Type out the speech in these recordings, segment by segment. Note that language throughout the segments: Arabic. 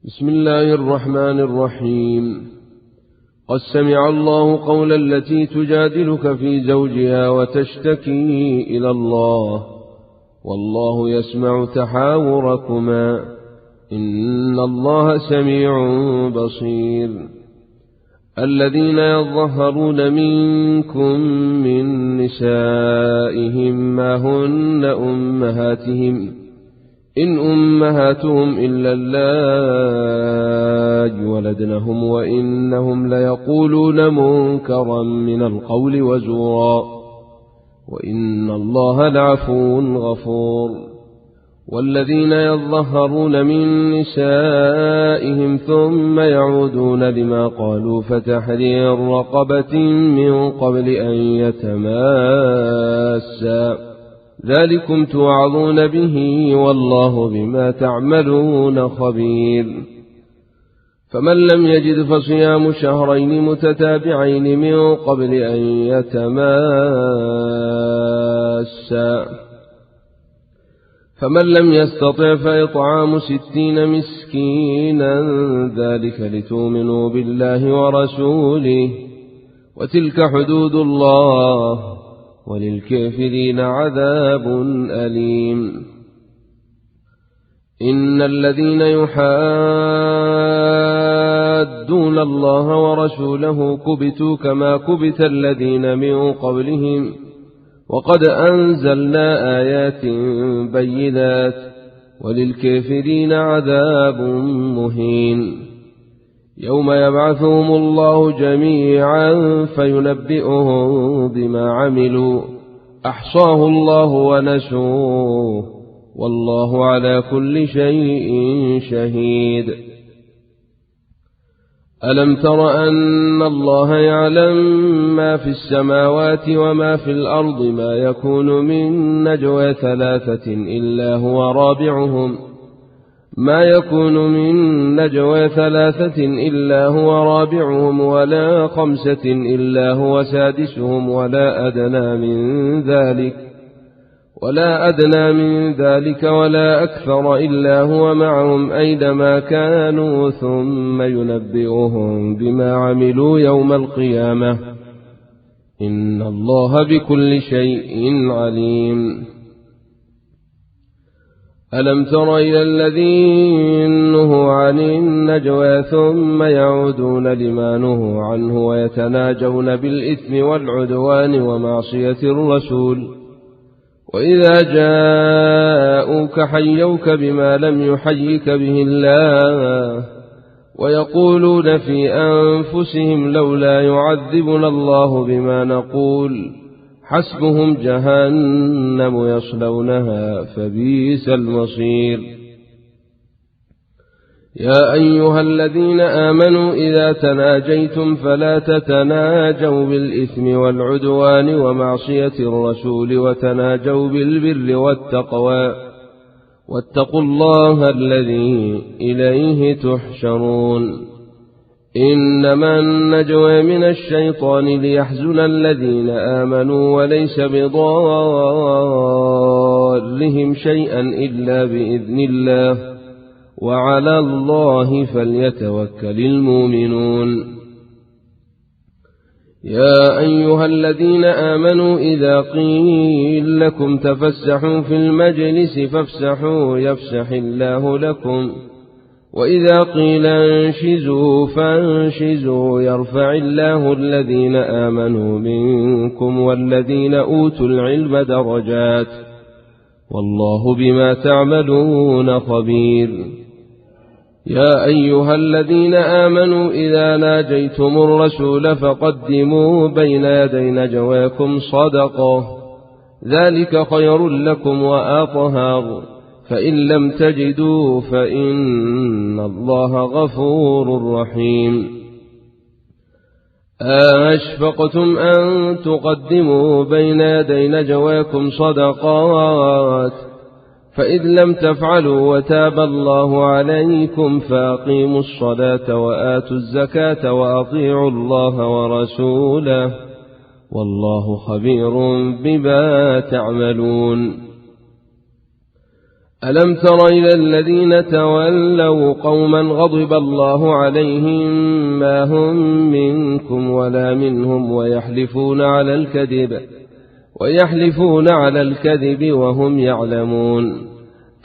بسم الله الرحمن الرحيم. قد سمع الله قول التي تجادلك في زوجها وتشتكي إلى الله والله يسمع تحاوركما إن الله سميع بصير. الذين يظهرون منكم من نسائهم ما هن أمهاتهم إن أمهاتهم إلا اللائي ولدنهم وإنهم ليقولون منكرا من القول وزورا وإن الله لعفو غفور. والذين يظهرون من نسائهم ثم يعودون لما قالوا فتحرير رقبة من قبل أن يتماسا ذلكم توعظون به والله بما تعملون خبير. فمن لم يجد فصيام شهرين متتابعين من قبل أن يتماسا فمن لم يستطع فإطعام 60 مسكينا ذلك لتؤمنوا بالله ورسوله وتلك حدود الله وللكافرين عذاب أليم. إن الذين يحادون الله ورسوله كبتوا كما كبت الذين من قبلهم وقد أنزلنا آيات بينات وللكافرين عذاب مهين. يوم يبعثهم الله جميعا فينبئهم بما عملوا أحصاه الله ونسوه والله على كل شيء شهيد. ألم تر أن الله يعلم ما في السماوات وما في الأرض ما يكون من نجوى 3 إلا هو رابعهم ولا 5 إلا هو سادسهم ولا أدنى من ذلك ولا أكثر إلا هو معهم أينما كانوا ثم ينبئهم بما عملوا يوم القيامة إن الله بكل شيء عليم. ألم تر إلى الذين نهوا عن النجوى ثم يعودون لما نهوا عنه ويتناجون بالإثم والعدوان ومعصية الرسول وإذا جاءوك حيوك بما لم يحيك به الله ويقولون في أنفسهم لولا يعذبنا الله بما نقول حسبهم جهنم يصلونها فبئس المصير. يا أيها الذين آمنوا إذا تناجيتم فلا تتناجوا بالإثم والعدوان ومعصية الرسول وتناجوا بالبر والتقوى واتقوا الله الذي إليه تحشرون. إنما النجوى من الشيطان ليحزن الذين آمنوا وليس بضارهم شيئا إلا بإذن الله وعلى الله فليتوكل المؤمنون. يا أيها الذين آمنوا إذا قيل لكم تفسحوا في المجلس فافسحوا يفسح الله لكم وإذا قيل انشزوا فانشزوا يرفع الله الذين آمنوا منكم والذين أوتوا العلم درجات والله بما تعملون خبير. يا أيها الذين آمنوا إذا ناجيتم الرسول فقدموا بين يدي نجواكم صدقة ذلك خير لكم وأطهر فإن لم تجدوا فإن الله غفور رحيم. أشفقتم أن تقدموا بين يدي نجواكم صدقات فإذ لم تفعلوا وتاب الله عليكم فأقيموا الصلاة وآتوا الزكاة وأطيعوا الله ورسوله والله خبير بما تعملون. ألم تر إلى الذين تولوا قوما غضب الله عليهم ما هم منكم ولا منهم ويحلفون على الكذب وهم يعلمون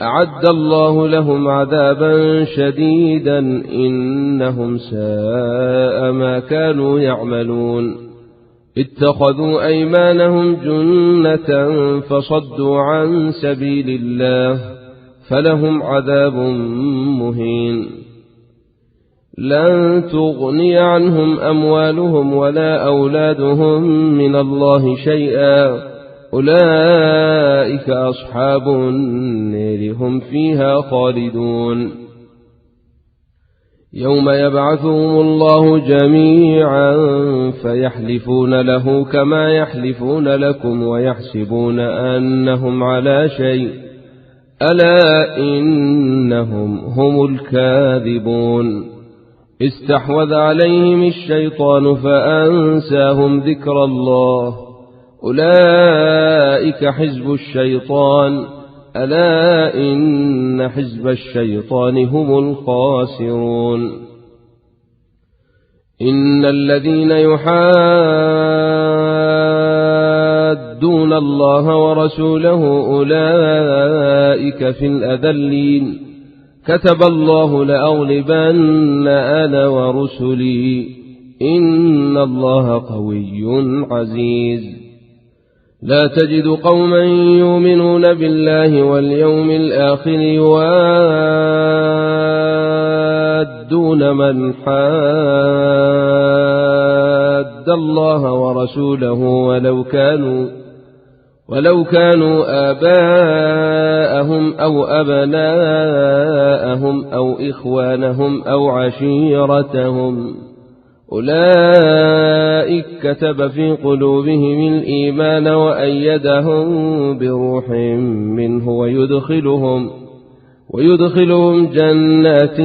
أعد الله لهم عذابا شديدا إنهم ساء ما كانوا يعملون اتخذوا أيمانهم جنة فصدوا عن سبيل الله فلهم عذاب مهين لن تغني عنهم أموالهم ولا أولادهم من الله شيئا أولئك أصحاب النار هم فيها خالدون يوم يبعثهم الله جميعا فيحلفون له كما يحلفون لكم ويحسبون أنهم على شيء ألا إنهم هم الكاذبون استحوذ عليهم الشيطان فأنساهم ذكر الله أولئك حزب الشيطان ألا إن حزب الشيطان هم الخاسرون إن الذين يحادون الله ورسوله أولئك في الأذلين كتب الله لأغلبن أنا ورسلي إن الله قوي عزيز لا تجد قوما يؤمنون بالله واليوم الآخر يوادون من حاد الله ورسوله ولو كانوا آباءهم أو أبناءهم أو إخوانهم أو عشيرتهم أولئك كتب في قلوبهم الإيمان وأيدهم بروح منه ويدخلهم جنات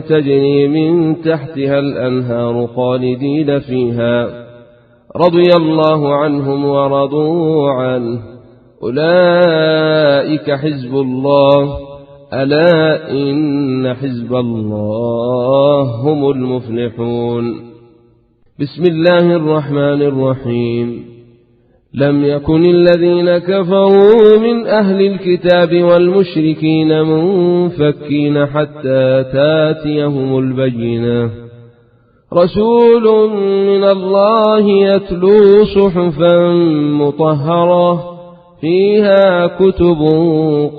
تجري من تحتها الأنهار خالدين فيها رضي الله عنهم ورضوا عنه أولئك حزب الله ألا إن حزب الله هم المفلحون بسم الله الرحمن الرحيم لم يكن الذين كفروا من أهل الكتاب والمشركين منفكين حتى تاتيهم البينة رسول من الله يتلو صحفا مطهرة فيها كتب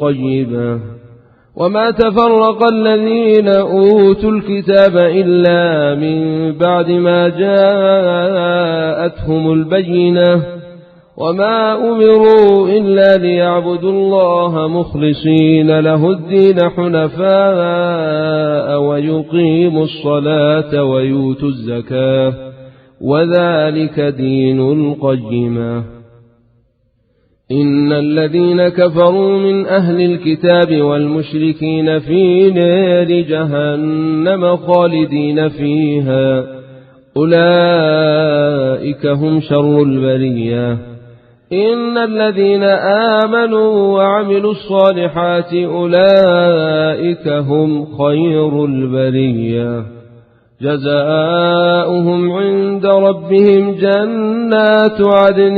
قيمة وما تفرق الذين أوتوا الكتاب إلا من بعد ما جاءتهم البينة وما أمروا إلا ليعبدوا الله مخلصين له الدين حنفاء ويقيموا الصلاة ويؤتوا الزكاة وذلك دين القيمة إن الذين كفروا من أهل الكتاب والمشركين في نار جهنم خالدين فيها أولئك هم شر البرية إن الذين آمنوا وعملوا الصالحات أولئك هم خير البرية جزاؤهم عند ربهم جنات عدن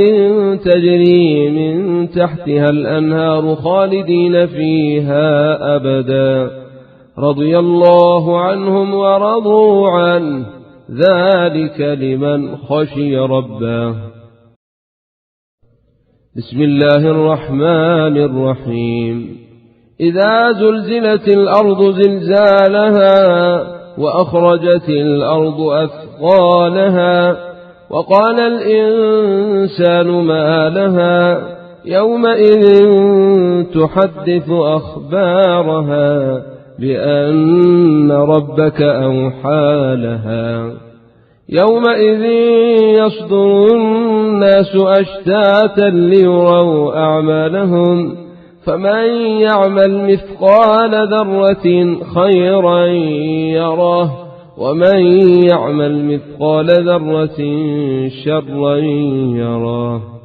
تجري من تحتها الأنهار خالدين فيها أبدا رضي الله عنهم ورضوا عنه ذلك لمن خشي ربه بسم الله الرحمن الرحيم إذا زلزلت الأرض زلزالها وأخرجت الأرض أثقالها وقال الإنسان ما لها يومئذ تحدث أخبارها بأن ربك أوحى لها يومئذ يصدر الناس أشتاتا ليروا أعمالهم فمن يعمل مثقال ذرة خيرا يره ومن يعمل مثقال ذرة شرا يره